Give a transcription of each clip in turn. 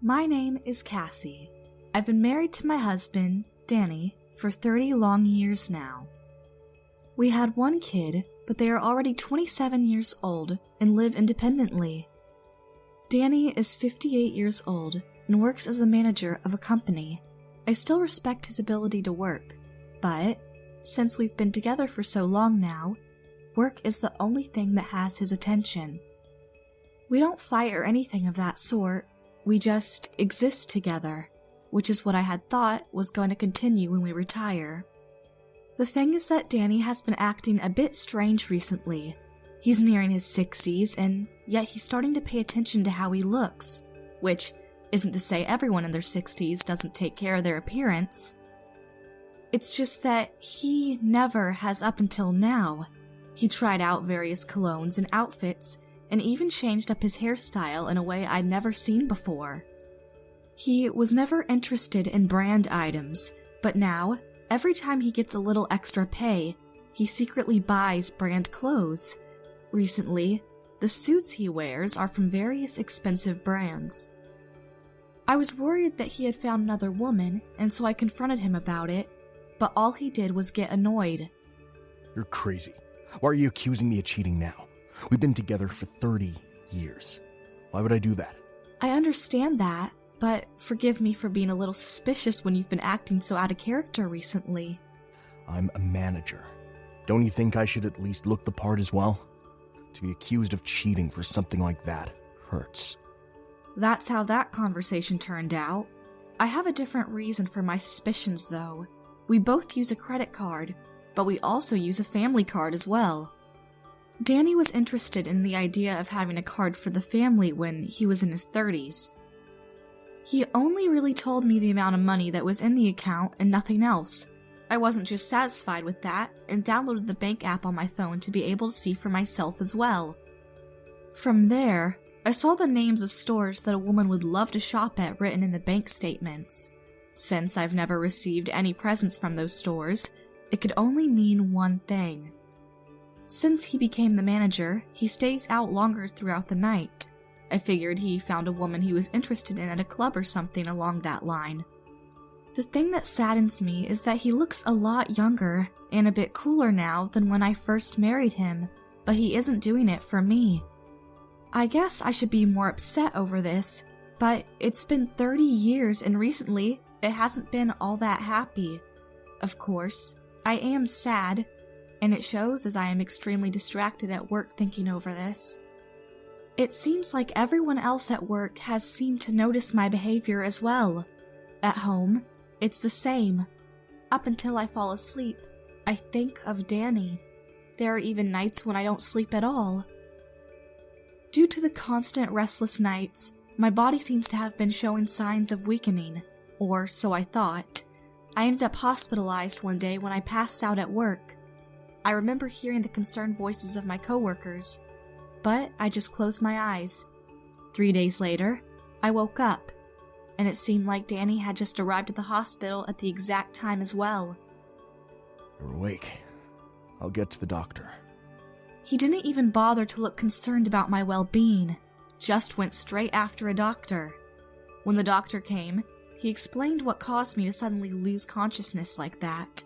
My name is Cassie. I've been married to my husband, Danny, for 30 long years now. We had one kid, but they are already 27 years old and live independently. Danny is 58 years old and works as the manager of a company. I still respect his ability to work, but since we've been together for so long now, work is the only thing that has his attention. We don't fight or anything of that sort, we just exist together, which is what I had thought was going to continue when we retire. The thing is that Danny has been acting a bit strange recently. He's nearing his 60s, and yet he's starting to pay attention to how he looks, which isn't to say everyone in their 60s doesn't take care of their appearance. It's just that he never has up until now. He tried out various colognes and outfits, and even changed up his hairstyle in a way I'd never seen before. He was never interested in brand items, but now, every time he gets a little extra pay, he secretly buys brand clothes. Recently, the suits he wears are from various expensive brands. I was worried that he had found another woman, and so I confronted him about it, but all he did was get annoyed. You're crazy. Why are you accusing me of cheating now? We've been together for 30 years. Why would I do that? I understand that, but forgive me for being a little suspicious when you've been acting so out of character recently. I'm a manager. Don't you think I should at least look the part as well? To be accused of cheating for something like that hurts. That's how that conversation turned out. I have a different reason for my suspicions, though. We both use a credit card, but we also use a family card as well. Danny was interested in the idea of having a card for the family when he was in his 30s. He only really told me the amount of money that was in the account and nothing else. I wasn't just satisfied with that and downloaded the bank app on my phone to be able to see for myself as well. From there, I saw the names of stores that a woman would love to shop at written in the bank statements. Since I've never received any presents from those stores, it could only mean one thing. Since he became the manager, he stays out longer throughout the night. I figured he found a woman he was interested in at a club or something along that line. The thing that saddens me is that he looks a lot younger and a bit cooler now than when I first married him, but he isn't doing it for me. I guess I should be more upset over this, but it's been 30 years and recently it hasn't been all that happy. Of course, I am sad, and it shows as I am extremely distracted at work thinking over this. It seems like everyone else at work has seemed to notice my behavior as well. At home, it's the same. Up until I fall asleep, I think of Danny. There are even nights when I don't sleep at all. Due to the constant restless nights, my body seems to have been showing signs of weakening, or so I thought. I ended up hospitalized one day when I passed out at work. I remember hearing the concerned voices of my coworkers, but I just closed my eyes. 3 days later, I woke up, and it seemed like Danny had just arrived at the hospital at the exact time as well. You're awake. I'll get to the doctor. He didn't even bother to look concerned about my well-being, just went straight after a doctor. When the doctor came, he explained what caused me to suddenly lose consciousness like that.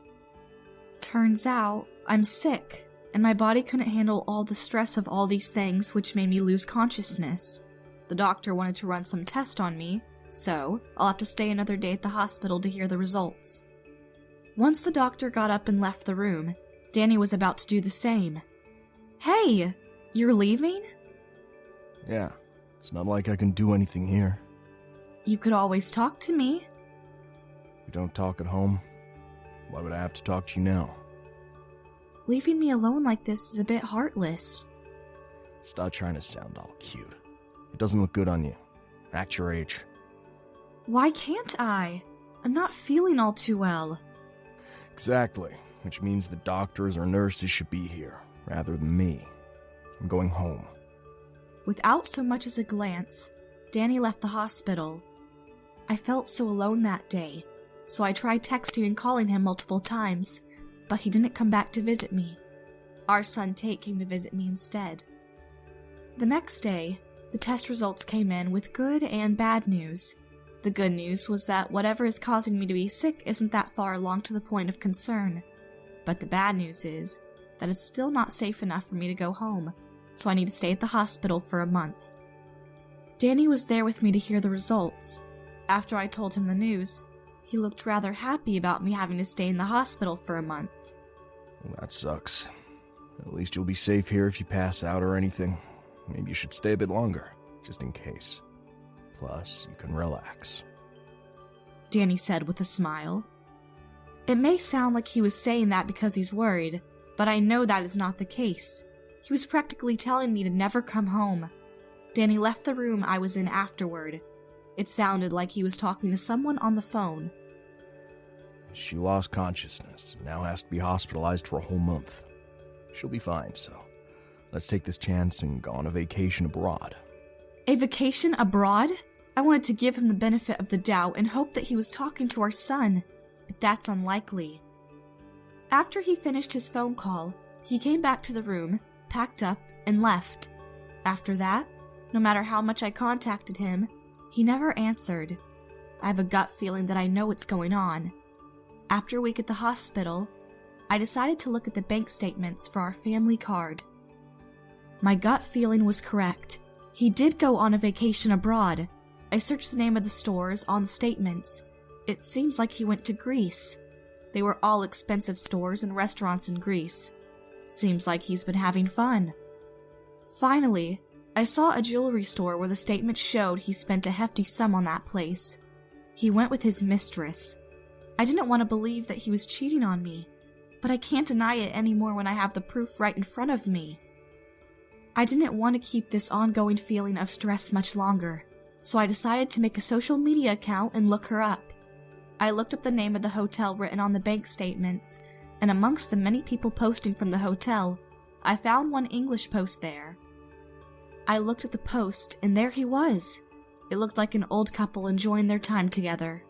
Turns out, I'm sick, and my body couldn't handle all the stress of all these things, which made me lose consciousness. The doctor wanted to run some tests on me, so I'll have to stay another day at the hospital to hear the results. Once the doctor got up and left the room, Danny was about to do the same. Hey, you're leaving? Yeah, it's not like I can do anything here. You could always talk to me. We don't talk at home. Why would I have to talk to you now? Leaving me alone like this is a bit heartless. Stop trying to sound all cute. It doesn't look good on you. Act your age. Why can't I? I'm not feeling all too well. Exactly, which means the doctors or nurses should be here, rather than me. I'm going home. Without so much as a glance, Danny left the hospital. I felt so alone that day, so I tried texting and calling him multiple times, but he didn't come back to visit me. Our son Tate came to visit me instead. The next day, the test results came in with good and bad news. The good news was that whatever is causing me to be sick isn't that far along to the point of concern. But the bad news is that it's still not safe enough for me to go home, so I need to stay at the hospital for a month. Danny was there with me to hear the results. After I told him the news, he looked rather happy about me having to stay in the hospital for a month. Well, that sucks. At least you'll be safe here if you pass out or anything. Maybe you should stay a bit longer, just in case. Plus, you can relax. Danny said with a smile. It may sound like he was saying that because he's worried, but I know that is not the case. He was practically telling me to never come home. Danny left the room I was in afterward. It sounded like he was talking to someone on the phone. She lost consciousness, and now has to be hospitalized for a whole month. She'll be fine, so let's take this chance and go on a vacation abroad. A vacation abroad? I wanted to give him the benefit of the doubt and hope that he was talking to our son, but that's unlikely. After he finished his phone call, he came back to the room, packed up, and left. After that, no matter how much I contacted him, he never answered. I have a gut feeling that I know what's going on. After a week at the hospital, I decided to look at the bank statements for our family card. My gut feeling was correct. He did go on a vacation abroad. I searched the name of the stores on the statements. It seems like he went to Greece. They were all expensive stores and restaurants in Greece. Seems like he's been having fun. Finally, I saw a jewelry store where the statement showed he spent a hefty sum on that place. He went with his mistress. I didn't want to believe that he was cheating on me, but I can't deny it anymore when I have the proof right in front of me. I didn't want to keep this ongoing feeling of stress much longer, so I decided to make a social media account and look her up. I looked up the name of the hotel written on the bank statements, and amongst the many people posting from the hotel, I found one English post there. I looked at the post, and there he was. It looked like an old couple enjoying their time together.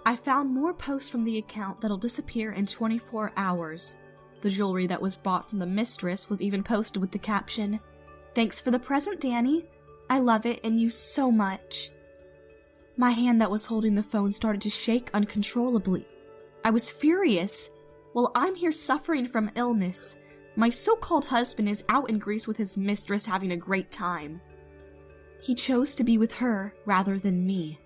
I found more posts from the account that'll disappear in 24 hours. The jewelry that was bought from the mistress was even posted with the caption, "Thanks for the present, Danny. I love it and you so much." My hand that was holding the phone started to shake uncontrollably. I was furious. While I'm here suffering from illness, my so-called husband is out in Greece with his mistress having a great time. He chose to be with her rather than me.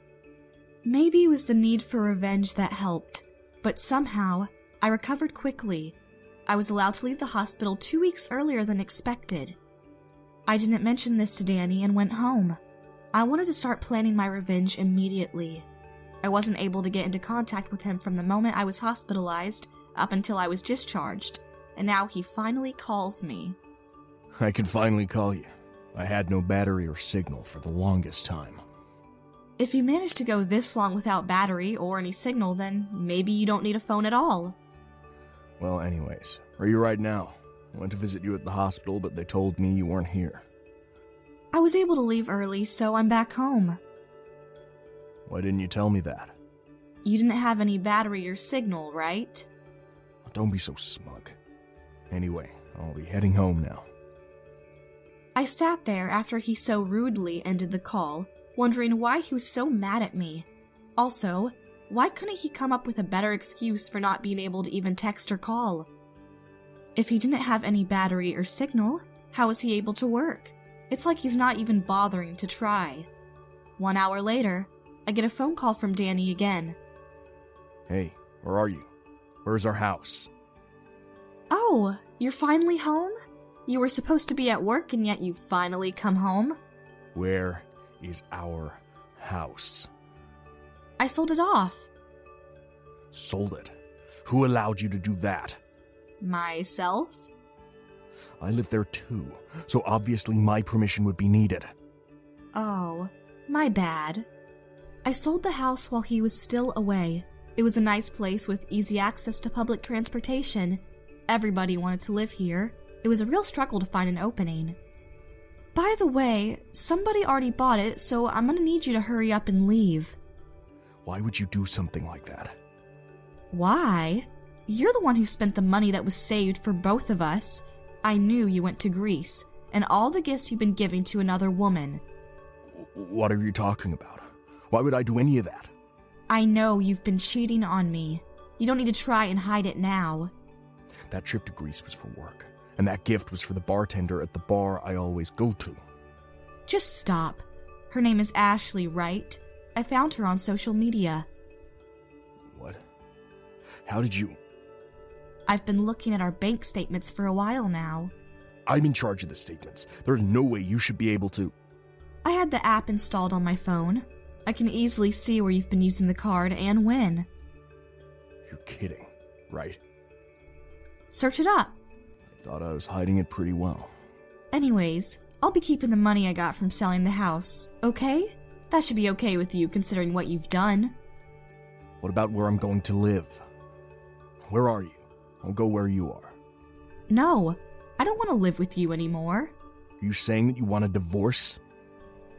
Maybe it was the need for revenge that helped, but somehow I recovered quickly. I was allowed to leave the hospital 2 weeks earlier than expected. I didn't mention this to Danny and went home. I wanted to start planning my revenge immediately. I wasn't able to get into contact with him from the moment I was hospitalized up until I was discharged, and now he finally calls me. I can finally call you. I had no battery or signal for the longest time. If you managed to go this long without battery or any signal, then maybe you don't need a phone at all. Well, anyways, where are you right now? I went to visit you at the hospital, but they told me you weren't here. I was able to leave early, so I'm back home. Why didn't you tell me that? You didn't have any battery or signal, right? Don't be so smug. Anyway, I'll be heading home now. I sat there after he so rudely ended the call, wondering why he was so mad at me. Also, why couldn't he come up with a better excuse for not being able to even text or call? If he didn't have any battery or signal, how was he able to work? It's like he's not even bothering to try. 1 hour later, I get a phone call from Danny again. Hey, where are you? Where's our house? Oh, you're finally home? You were supposed to be at work and yet you finally come home? Where is our house? I sold it off. Sold it? Who allowed you to do that? Myself? I live there too, so obviously my permission would be needed. Oh, my bad. I sold the house while he was still away. It was a nice place with easy access to public transportation. Everybody wanted to live here. It was a real struggle to find an opening. By the way, somebody already bought it, so I'm gonna need you to hurry up and leave. Why would you do something like that? Why? You're the one who spent the money that was saved for both of us. I knew you went to Greece, and all the gifts you've been giving to another woman. What are you talking about? Why would I do any of that? I know you've been cheating on me. You don't need to try and hide it now. That trip to Greece was for work, and that gift was for the bartender at the bar I always go to. Just stop. Her name is Ashley, right? I found her on social media. What? How did you... I've been looking at our bank statements for a while now. I'm in charge of the statements. There's no way you should be able to... I had the app installed on my phone. I can easily see where you've been using the card and when. You're kidding, right? Search it up. I thought I was hiding it pretty well. Anyways, I'll be keeping the money I got from selling the house, okay? That should be okay with you considering what you've done. What about where I'm going to live? Where are you? I'll go where you are. No, I don't want to live with you anymore. Are you saying that you want a divorce?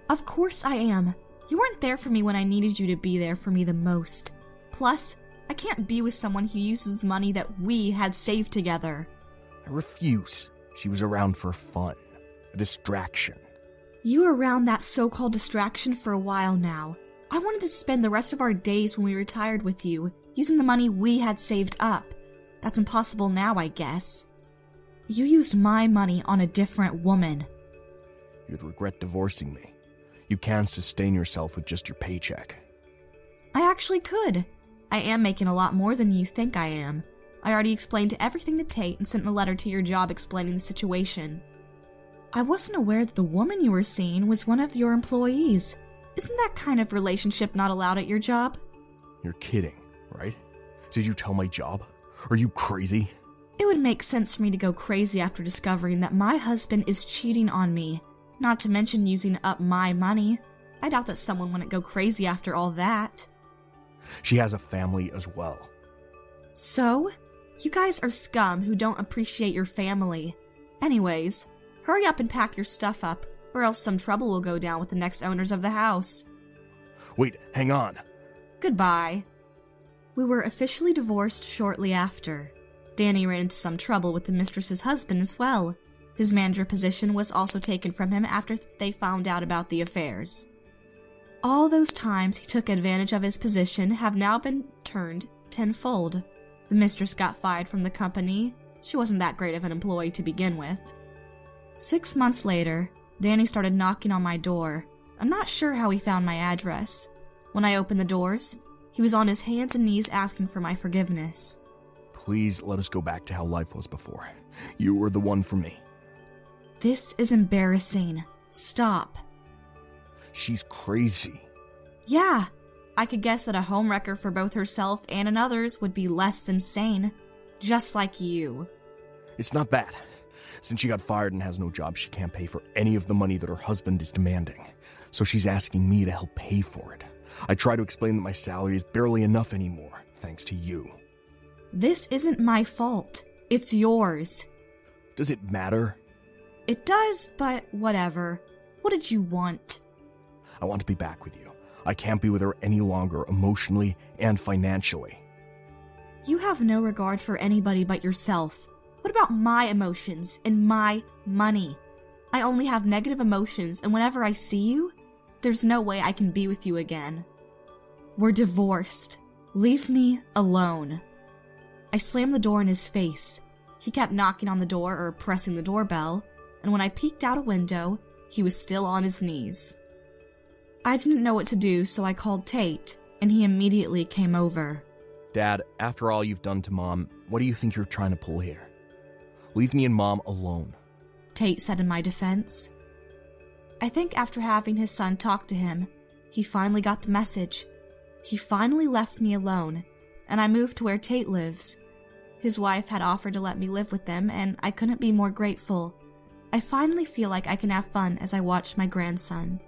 Of course I am. You weren't there for me when I needed you to be there for me the most. Plus, I can't be with someone who uses the money that we had saved together. I refuse. She was around for fun. A distraction. You were around that so-called distraction for a while now. I wanted to spend the rest of our days when we retired with you, using the money we had saved up. That's impossible now, I guess. You used my money on a different woman. You'd regret divorcing me. You can't sustain yourself with just your paycheck. I actually could. I am making a lot more than you think I am. I already explained everything to Tate and sent a letter to your job explaining the situation. I wasn't aware that the woman you were seeing was one of your employees. Isn't that kind of relationship not allowed at your job? You're kidding, right? Did you tell my job? Are you crazy? It would make sense for me to go crazy after discovering that my husband is cheating on me, not to mention using up my money. I doubt that someone wouldn't go crazy after all that. She has a family as well. So? You guys are scum who don't appreciate your family. Anyways, hurry up and pack your stuff up, or else some trouble will go down with the next owners of the house. Wait, hang on. Goodbye. We were officially divorced shortly after. Danny ran into some trouble with the mistress's husband as well. His manager position was also taken from him after they found out about the affairs. All those times he took advantage of his position have now been turned tenfold. The mistress got fired from the company. She wasn't that great of an employee to begin with. 6 months later, Danny started knocking on my door. I'm not sure how he found my address. When I opened the doors, he was on his hands and knees asking for my forgiveness. Please let us go back to how life was before. You were the one for me. This is embarrassing. Stop. She's crazy. Yeah, I could guess that a homewrecker for both herself and another's would be less than sane. Just like you. It's not that. Since she got fired and has no job, she can't pay for any of the money that her husband is demanding. So she's asking me to help pay for it. I try to explain that my salary is barely enough anymore, thanks to you. This isn't my fault. It's yours. Does it matter? It does, but whatever. What did you want? I want to be back with you. I can't be with her any longer, emotionally and financially. You have no regard for anybody but yourself. What about my emotions and my money? I only have negative emotions, and whenever I see you, there's no way I can be with you again. We're divorced. Leave me alone. I slammed the door in his face. He kept knocking on the door or pressing the doorbell, and when I peeked out a window, he was still on his knees. I didn't know what to do, so I called Tate, and he immediately came over. Dad, after all you've done to Mom, what do you think you're trying to pull here? Leave me and Mom alone. Tate said in my defense. I think after having his son talk to him, he finally got the message. He finally left me alone, and I moved to where Tate lives. His wife had offered to let me live with them, and I couldn't be more grateful. I finally feel like I can have fun as I watch my grandson.